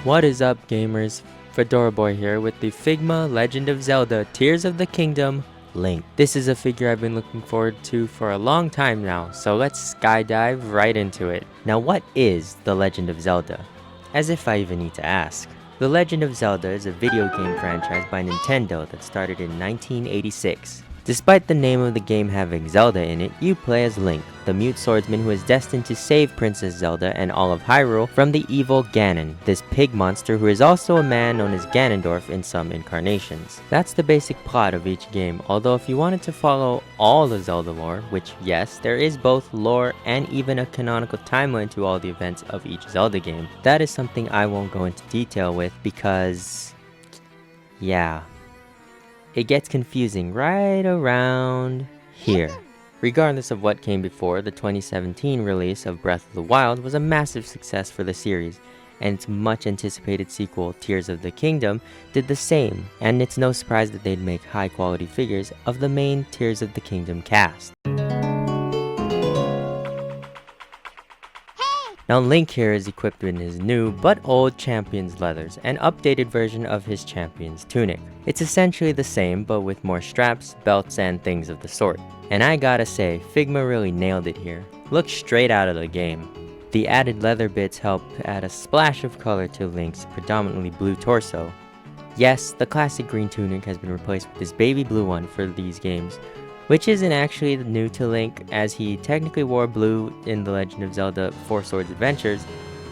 What is up, gamers? FedoraBoy here with the Figma Legend of Zelda Tears of the Kingdom Link. This is a figure I've been looking forward to for a long time now, so let's skydive right into it. Now, what is The Legend of Zelda? As if I even need to ask. The Legend of Zelda is a video game franchise by Nintendo that started in 1986. Despite the name of the game having Zelda in it, you play as Link, the mute swordsman who is destined to save Princess Zelda and all of Hyrule from the evil Ganon, this pig monster who is also a man known as Ganondorf in some incarnations. That's the basic plot of each game, although if you wanted to follow all the Zelda lore, which yes, there is both lore and even a canonical timeline to all the events of each Zelda game, that is something I won't go into detail with because, yeah. It gets confusing right around here. Regardless of what came before, the 2017 release of Breath of the Wild was a massive success for the series, and its much anticipated sequel, Tears of the Kingdom, did the same, and it's no surprise that they'd make high quality figures of the main Tears of the Kingdom cast. Now Link here is equipped in his new but old champion's leathers, an updated version of his champion's tunic. It's essentially the same but with more straps, belts, and things of the sort. And I gotta say, Figma really nailed it here. Looks straight out of the game. The added leather bits help add a splash of color to Link's predominantly blue torso. Yes, the classic green tunic has been replaced with this baby blue one for these games, which isn't actually new to Link, as he technically wore blue in The Legend of Zelda 4 Swords Adventures,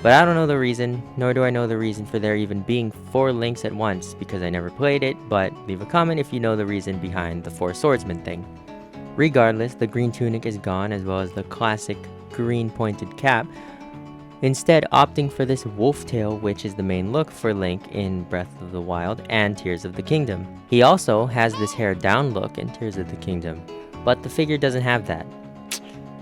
but I don't know the reason, nor do I know the reason for there even being 4 Links at once, because I never played it, but leave a comment if you know the reason behind the 4 Swordsman thing. Regardless, the green tunic is gone, as well as the classic green pointed cap, instead opting for this wolf tail, which is the main look for Link in Breath of the Wild and Tears of the Kingdom. He also has this hair down look in Tears of the Kingdom, but the figure doesn't have that.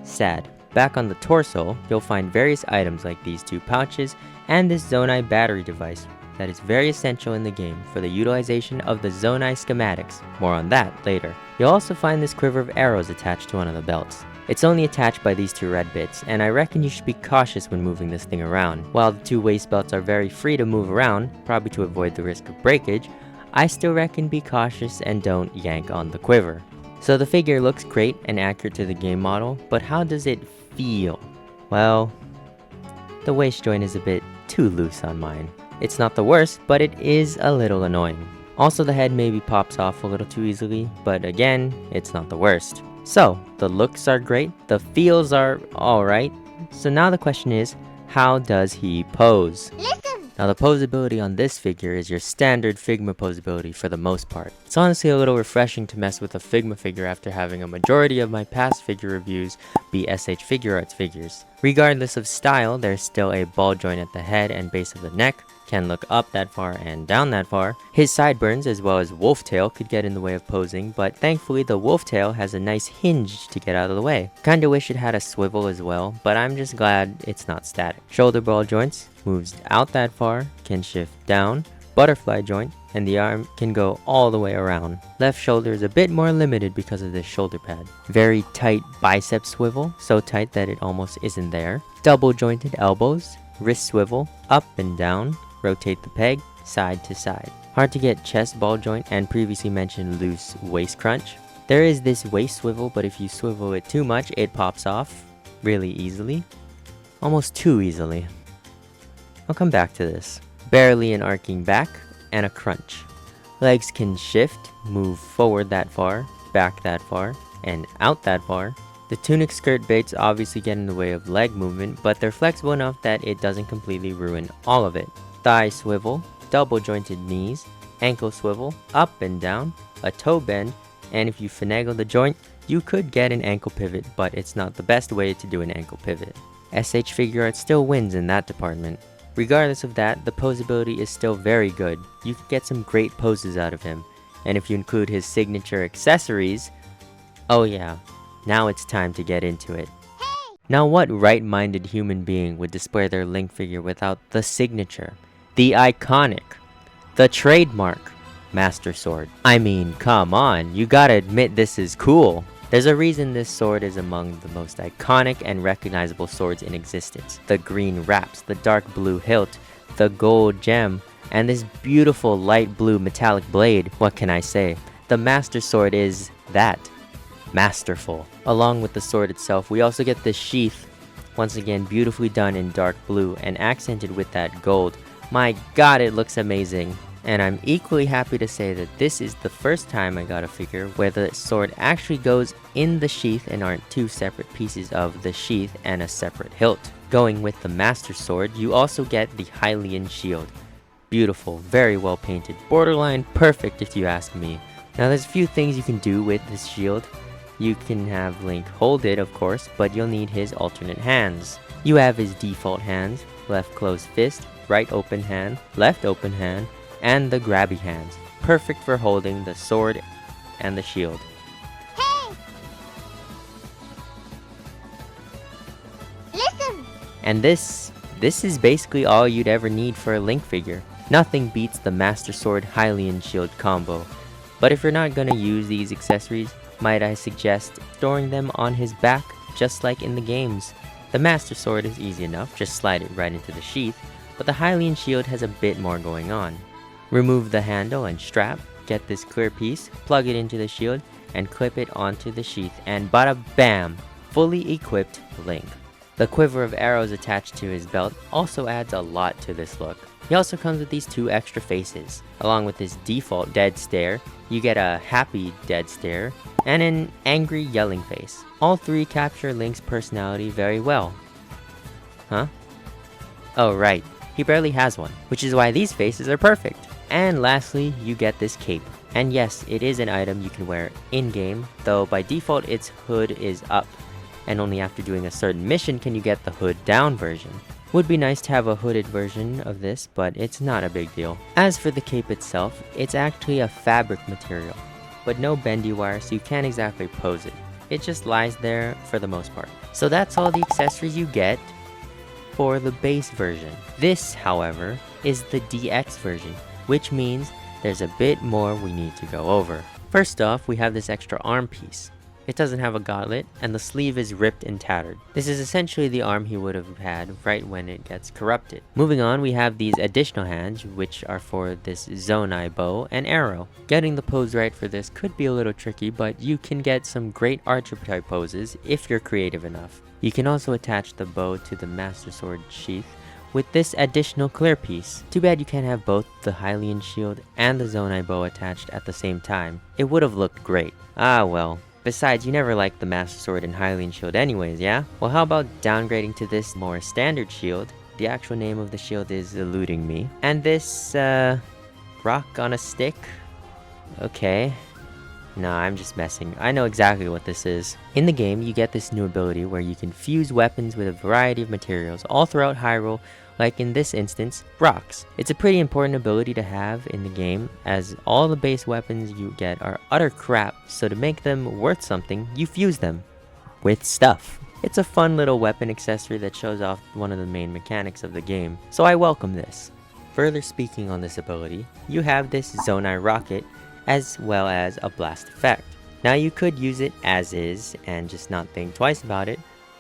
Sad. Back on the torso, you'll find various items like these 2 pouches and this Zonai battery device that is very essential in the game for the utilization of the Zonai schematics. More on that later. You'll also find this quiver of arrows attached to one of the belts. It's only attached by these 2 red bits, and I reckon you should be cautious when moving this thing around. While the 2 waist belts are very free to move around, probably to avoid the risk of breakage, I still reckon be cautious and don't yank on the quiver. So the figure looks great and accurate to the game model, but how does it feel? Well, the waist joint is a bit too loose on mine. It's not the worst, but it is a little annoying. Also, the head maybe pops off a little too easily, but again, it's not the worst. So, the looks are great, the feels are alright, so now the question is, how does he pose? Now the posability on this figure is your standard Figma posability for the most part. It's honestly a little refreshing to mess with a Figma figure after having a majority of my past figure reviews be SH Figuarts figures. Regardless of style, there's still a ball joint at the head and base of the neck, can look up that far and down that far. His sideburns as well as wolf tail could get in the way of posing, but thankfully the wolf tail has a nice hinge to get out of the way. Kinda wish it had a swivel as well, but I'm just glad it's not static. Shoulder ball joints, moves out that far, can shift down, butterfly joint, and the arm can go all the way around. Left shoulder is a bit more limited because of this shoulder pad. Very tight bicep swivel, so tight that it almost isn't there. Double jointed elbows, wrist swivel, up and down, rotate the peg, side to side. Hard to get chest ball joint and previously mentioned loose waist crunch. There is this waist swivel, but if you swivel it too much, it pops off really easily. Almost too easily. I'll come back to this. Barely an arcing back, and a crunch. Legs can shift, move forward that far, back that far, and out that far. The tunic skirt baits obviously get in the way of leg movement, but they're flexible enough that it doesn't completely ruin all of it. Thigh swivel, double jointed knees, ankle swivel, up and down, a toe bend, and if you finagle the joint, you could get an ankle pivot, but it's not the best way to do an ankle pivot. SH Figuarts still wins in that department. Regardless of that, the posability is still very good. You can get some great poses out of him, and if you include his signature accessories, oh yeah, now it's time to get into it. Now what right-minded human being would display their Link figure without the signature, the iconic, the trademark Master Sword? I mean, come on, you gotta admit this is cool. There's a reason this sword is among the most iconic and recognizable swords in existence. The green wraps, the dark blue hilt, the gold gem, and this beautiful light blue metallic blade. What can I say? The Master Sword is that. Masterful. Along with the sword itself, we also get this sheath. Once again, beautifully done in dark blue and accented with that gold. My god, it looks amazing. And I'm equally happy to say that this is the first time I got a figure where the sword actually goes in the sheath and aren't two separate pieces of the sheath and a separate hilt. Going with the Master Sword, you also get the Hylian shield. Beautiful, very well painted, borderline perfect if you ask me. Now there's a few things you can do with this shield. You can have Link hold it, of course, but you'll need his alternate hands. You have his default hands, left closed fist, right open hand, left open hand, and the grabby hands. Perfect for holding the sword and the shield. Hey! Listen! And this is basically all you'd ever need for a Link figure. Nothing beats the Master Sword Hylian shield combo. But if you're not gonna use these accessories, might I suggest storing them on his back, just like in the games. The Master Sword is easy enough, just slide it right into the sheath, but the Hylian shield has a bit more going on. Remove the handle and strap, get this clear piece, plug it into the shield, and clip it onto the sheath, and bada bam! Fully equipped Link. The quiver of arrows attached to his belt also adds a lot to this look. He also comes with these two extra faces. Along with his default dead stare, you get a happy dead stare, and an angry yelling face. All three capture Link's personality very well. Huh? Oh right, he barely has one, which is why these faces are perfect. And lastly, you get this cape. And yes, it is an item you can wear in-game, though by default its hood is up, and only after doing a certain mission can you get the hood down version. Would be nice to have a hooded version of this, but it's not a big deal. As for the cape itself, it's actually a fabric material, but no bendy wire, so you can't exactly pose it. It just lies there for the most part. So that's all the accessories you get for the base version. This, however, is the DX version, which means there's a bit more we need to go over. First off, we have this extra arm piece. It doesn't have a gauntlet, and the sleeve is ripped and tattered. This is essentially the arm he would have had right when it gets corrupted. Moving on, we have these additional hands, which are for this Zonai bow and arrow. Getting the pose right for this could be a little tricky, but you can get some great archer type poses if you're creative enough. You can also attach the bow to the Master Sword sheath with this additional clear piece. Too bad you can't have both the Hylian shield and the Zonai bow attached at the same time. It would have looked great. Ah well. Besides, you never liked the Master Sword and Hylian shield anyways, yeah? Well, how about downgrading to this more standard shield? The actual name of the shield is eluding me. And this, rock on a stick? Okay. Nah, I'm just messing. I know exactly what this is. In the game, you get this new ability where you can fuse weapons with a variety of materials all throughout Hyrule, like in this instance, rocks. It's a pretty important ability to have in the game, as all the base weapons you get are utter crap, so to make them worth something, you fuse them with stuff. It's a fun little weapon accessory that shows off one of the main mechanics of the game, so I welcome this. Further speaking on this ability, you have this Zonai rocket, as well as a blast effect. Now you could use it as is and just not think twice about it,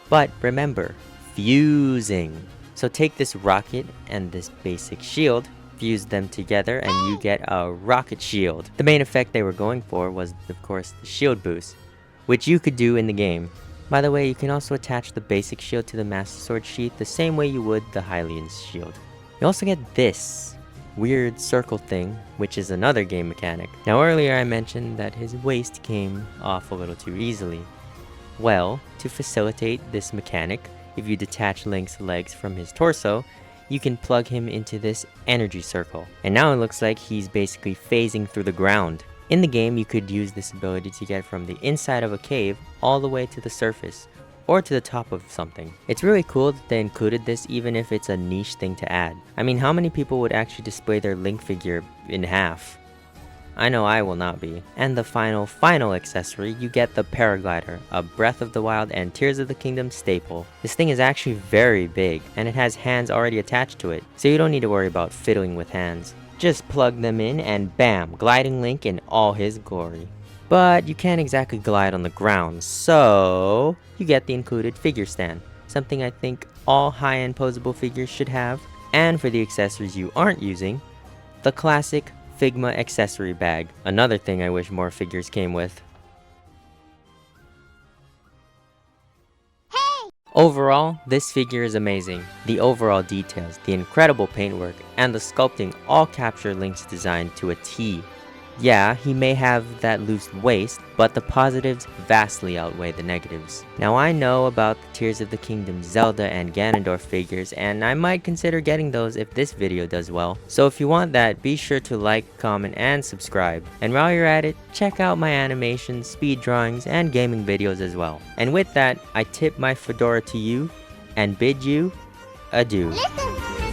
but remember, fusing. So take this rocket and this basic shield, fuse them together, and you get a rocket shield. The main effect they were going for was, of course, the shield boost, which you could do in the game. By the way, you can also attach the basic shield to the Master Sword sheath the same way you would the Hylian's shield. You also get this weird circle thing, which is another game mechanic. Now earlier I mentioned that his waist came off a little too easily. Well, to facilitate this mechanic, if you detach Link's legs from his torso, you can plug him into this energy circle. And now it looks like he's basically phasing through the ground. In the game, you could use this ability to get from the inside of a cave all the way to the surface, or to the top of something. It's really cool that they included this even if it's a niche thing to add. I mean, how many people would actually display their Link figure in half? I know I will not be. And the final accessory, you get the Paraglider, a Breath of the Wild and Tears of the Kingdom staple. This thing is actually very big, and it has hands already attached to it, so you don't need to worry about fiddling with hands. Just plug them in and bam, gliding Link in all his glory. But you can't exactly glide on the ground, so you get the included figure stand, something I think all high-end posable figures should have. And for the accessories you aren't using, the classic Figma accessory bag, another thing I wish more figures came with. Overall, this figure is amazing. The overall details, the incredible paintwork, and the sculpting all capture Link's design to a T. Yeah, he may have that loose waist, but the positives vastly outweigh the negatives. Now I know about the Tears of the Kingdom Zelda and Ganondorf figures, and I might consider getting those if this video does well. So if you want that, be sure to like, comment, and subscribe. And while you're at it, check out my animations, speed drawings, and gaming videos as well. And with that, I tip my fedora to you, and bid you adieu. Listen.